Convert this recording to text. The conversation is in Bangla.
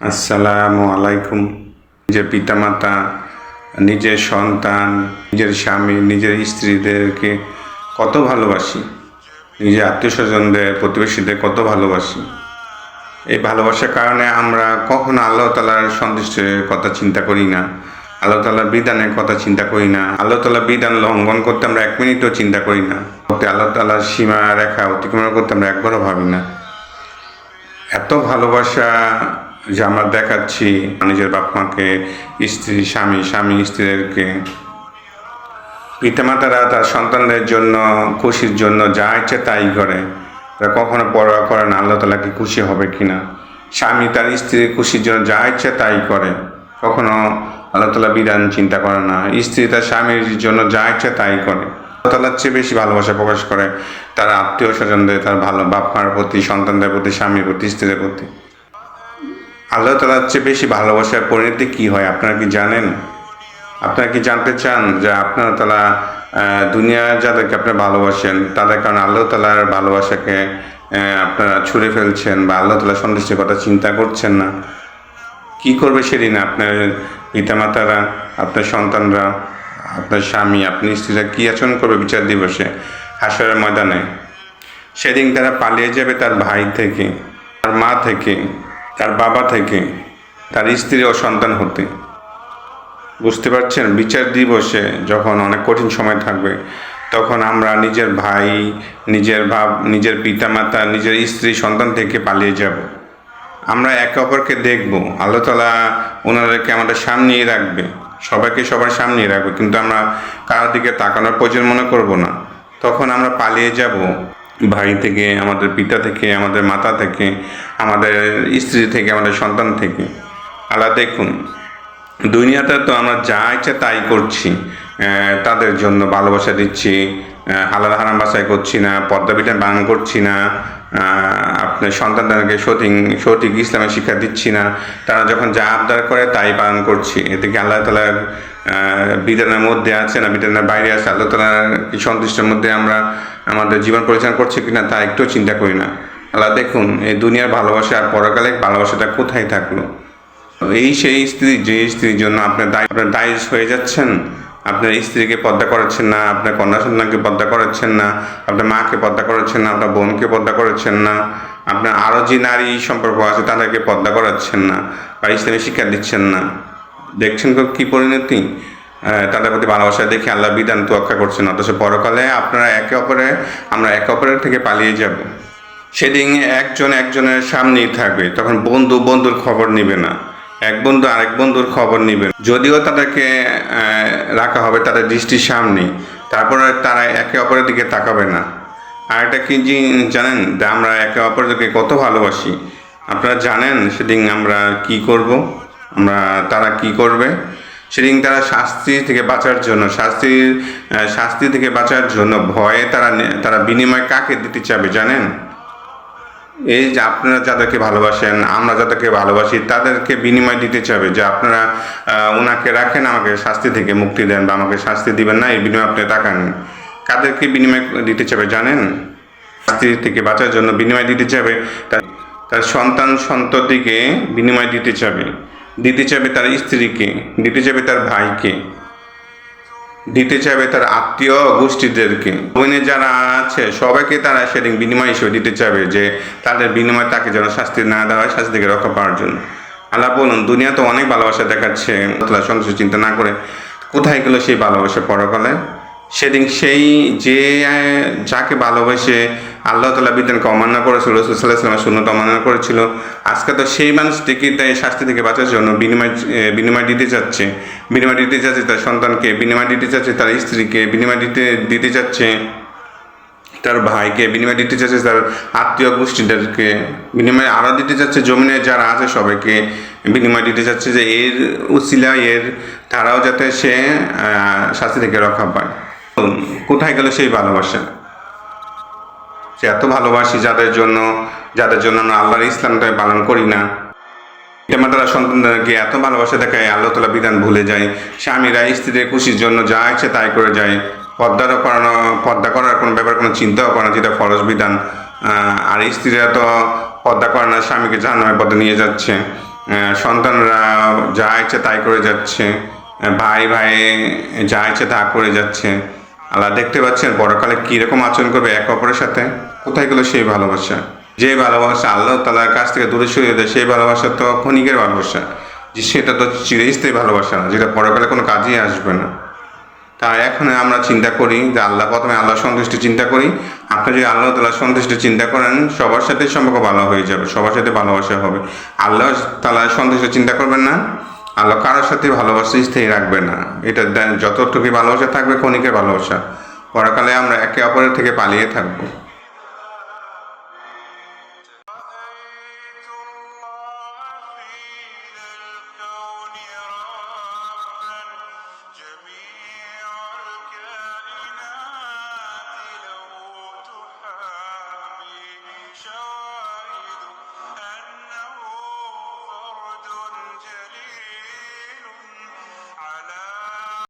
আসসালামু আলাইকুম। নিজের পিতামাতা, নিজের সন্তান, নিজের স্বামী, নিজের স্ত্রীদেরকে কত ভালোবাসি, নিজের আত্মীয় স্বজনদের, প্রতিবেশীদের কত ভালোবাসি। এই ভালোবাসার কারণে আমরা কখনো আল্লাহ তাআলার সন্তুষ্টির কথা চিন্তা করি না, আল্লাহ তাআলার বিধানের কথা চিন্তা করি না, আল্লাহ তাআলার বিধান লঙ্ঘন করতে আমরা এক মিনিটও চিন্তা করি না, আল্লাহ তাআলার সীমা রেখা অতিক্রমণ করতে আমরা একবারও ভাবি না। এত ভালোবাসা যে আমরা দেখাচ্ছি নিজের বাপ মাকে, স্ত্রী স্বামী, স্বামী স্ত্রীদেরকে। পিতামাতারা তার সন্তানদের জন্য খুশির জন্য যা ইচ্ছে তাই করে, তারা কখনো পরোয়া করে না আল্লাহ তাআলা কি খুশি হবে কিনা। স্বামী তার স্ত্রীর খুশির জন্য যা ইচ্ছে তাই করে, কখনো আল্লাহ তাআলা বিধান চিন্তা করে না। স্ত্রী তার স্বামীর জন্য যা ইচ্ছে তাই করে। আল্লাহ তাআলার চেয়ে বেশি ভালোবাসা প্রকাশ করে তার আত্মীয় স্বজনদের, তার ভালো বাপ মার প্রতি, সন্তানদের প্রতি, স্বামীর প্রতি, স্ত্রীদের প্রতি। আল্লাহ তাআলার চেয়ে বেশি ভালোবাসার পরিণতি কী হয় আপনারা কি জানেন? আপনারা কি জানতে চান যে আপনার তাআলা দুনিয়ার যাদেরকে আপনি ভালোবাসেন তাদের কারণে আল্লাহ তাআলার ভালোবাসাকে আপনারা ছুঁড়ে ফেলছেন বা আল্লাহ তাআলার সন্তুষ্টির কথা চিন্তা করছেন না? কি করবে সেদিন আপনার পিতামাতারা, আপনার সন্তানরা, আপনার স্বামী, আপনি স্ত্রীরা কী আচরণ করবে বিচার দিবসে, হাসরের ময়দানে? সেদিন তারা পালিয়ে যাবে তার ভাই থেকে, তার মা থেকে, তার বাবা থেকে, তার স্ত্রী ও সন্তান হতে। বুঝতে পারছেন? বিচার দিবসে যখন অনেক কঠিন সময় থাকবে, তখন আমরা নিজের ভাই, নিজের পিতামাতা, নিজের স্ত্রী, সন্তান থেকে পালিয়ে যাব। আমরা একে অপরকে দেখব, আল্লাহ তাআলা ওনাদেরকে আমাদের সামনেই রাখবে, সবাইকে সবার সামনেই রাখবে, কিন্তু আমরা কারোর দিকে তাকানোর প্রয়োজন মনে করব না। তখন আমরা পালিয়ে যাব ভাই থেকে, আমাদের পিতা থেকে, আমাদের মাতা থেকে, আমাদের স্ত্রী থেকে, আমাদের সন্তান থেকে। আল্লাহ দেখুন, দুনিয়াতে তো আমরা যা ইচ্ছে তাই করছি, তাদের জন্য ভালোবাসা দিচ্ছি, হালাল হারাম বাছাই করছি না, পর্দা বিধান পালন করছি না, আপনার সন্তানদেরকে সঠিক ইসলামের শিক্ষা দিচ্ছি না। তারা যখন যা আবদার করে তাই পালন করছি। এতে কি আল্লাহ তাআলার বিধানের মধ্যে আছে না বিধানের বাইরে আছে? আল্লাহ তাআলার কি সন্তুষ্টির মধ্যে আমরা আমাদের জীবন পরিচালনা করছি কিনা তা একটু চিন্তা করি না। আল্লাহ দেখুন, এই দুনিয়ার ভালোবাসা আর পরকালে ভালোবাসাটা কোথায় থাকলো? সেই স্ত্রী, যে স্ত্রীর জন্য আপনার দায়ী হয়ে যাচ্ছেন, আপনার স্ত্রীকে পর্দা করাচ্ছেন না, আপনার কন্যা সন্তানকে পর্দা করাচ্ছেন না, আপনার মাকে পর্দা করাচ্ছেন না, আপনার বোনকে পর্দা করাচ্ছেন না, আপনার আরও যে নারী সম্পর্ক আছে তাদেরকে পর্দা করাচ্ছেন না বা ইসলামী শিক্ষা দিচ্ছেন না। দেখছেন তো কী পরিণতি? তাদের প্রতি ভালোবাসা দেখে আল্লাহ বিধান তোয়াক্কা করছেন, অথচ পরকালে আমরা একে অপরের থেকে পালিয়ে যাব। সেদিন একজন একজনের সামনেই থাকবে, তখন বন্ধু বন্ধুর খবর নেবে না, এক বন্ধু আরেক বন্ধুর খবর নেবেন, যদিও তাদেরকে রাখা হবে তাদের দৃষ্টির সামনে, তারপরে তারা একে অপরের দিকে তাকাবে না। আর একটা কি জানেন, আমরা একে অপরকে কত ভালোবাসি আপনারা জানেন? সেদিন আমরা কি করব, তারা কি করবে? সেদিন তারা শাস্তি থেকে বাঁচার জন্য ভয়ে তারা বিনিময় কাকে দিতে চাবে জানেন? এই যে আপনারা যাদেরকে ভালোবাসেন, আমরা যাদেরকে ভালোবাসি, তাদেরকে বিনিময় দিতে চাবে যে আপনারা ওনাকে রাখেন, আমাকে শাস্তি থেকে মুক্তি দেন, বা আমাকে শাস্তি দিবেন না, এই বিনিময়ে আপনি তাকান। কাদেরকে বিনিময় দিতে চাবে জানেন? শাস্তি থেকে বাঁচার জন্য বিনিময় দিতে চাবে তার সন্তান সন্ততিকে, বিনিময় দিতে চাবে তার স্ত্রীকে, দিতে চাবে তার ভাইকে, দিতে চাবে তার আত্মীয় গোষ্ঠীদেরকে, ওখানে যারা আছে সবাইকে তারা সেদিন বিনিময় হিসেবে দিতে চাবে, যে তাদের বিনিময় তাকে যেন শাস্তি না দেওয়া হয়, শাস্তি থেকে রক্ষা পাওয়ার জন্য। আল্লাহ বলুন, দুনিয়া তো অনেক ভালোবাসা দেখাচ্ছে, সন্তুষ্ট চিন্তা না করে কোথায় গেল সেই ভালোবাসা পরকালে? সেদিন যাকে ভালোবেসে আল্লাহ তাআলা বিধানকে অমান্য করেছিল, রাসূল সাল্লাল্লাহু আলাইহি ওয়াসাল্লামের সুন্নাত অমান্য করেছিল, আজকে তো সেই মানুষটিকে তাই শাস্তি থেকে বাঁচার জন্য বিনিময় দিতে যাচ্ছে তার সন্তানকে, বিনিময় দিতে যাচ্ছে তার স্ত্রীকে, বিনিময় দিতে যাচ্ছে তার ভাইকে, বিনিময় দিতে চাচ্ছে তার আত্মীয় গোষ্ঠীদেরকে, বিনিময় আরও দিতে যাচ্ছে জমিনে যারা আছে সবাইকে বিনিময় দিতে যাচ্ছে, যে এর উসিলা তারাও যাতে সে শাস্তি থেকে রক্ষা পায়। কোথায় গেল সেই ভালোবাসা? সে এত ভালোবাসি যাদের জন্য আমরা আল্লাহর ইসলামটাই পালন করি না। পিতামাতারা সন্তানদেরকে এত ভালোবাসা দেখায়, আল্লাহ তাআলা বিধান ভুলে যায়। স্বামীরা স্ত্রীদের খুশির জন্য যা ইচ্ছে তাই করে যায়, পর্দা করার কোনো ব্যাপার কোনো চিন্তাও করে না, যেটা ফরজ বিধান। আর স্ত্রীরা তো পর্দা করে না, স্বামীকে জাহান্নামের পথে নিয়ে যাচ্ছে। সন্তানরা যা ইচ্ছে তাই করে যাচ্ছে, ভাই ভাই যা ইচ্ছে তা করে যাচ্ছে। আল্লাহ দেখতে পাচ্ছেন পরকালে কীরকম আচরণ করবে এক অপরের সাথে। কোথায় গেল সেই ভালোবাসা? যে ভালোবাসা আল্লাহ তাআলার কাছ থেকে দূরে সরিয়ে দেয়, সেই ভালোবাসা তো ক্ষণিকের ভালোবাসা, যে সেটা তো চিরস্থায়ী ভালোবাসা না, যেটা পরকালে কোনো কাজেই আসবে না। তাই এখন আমরা চিন্তা করি যে প্রথমে আল্লাহ সন্তুষ্টি চিন্তা করি। আপনি যদি আল্লাহ তাআলার সন্তুষ্টি চিন্তা করেন, সবার সাথে সম্পর্ক ভালো হয়ে যাবে, সবার সাথে ভালোবাসা হবে। আল্লাহ তাআলার সন্তুষ্টি চিন্তা করবেন না, আল্লাহ কারোর সাথে ভালোবাসা স্থায়ী রাখবে না। এটা যতটুকু ভালোবাসা থাকবে ক্ষণিকের ভালোবাসা, পরকালে আমরা একে অপরের থেকে পালিয়ে থাকবো।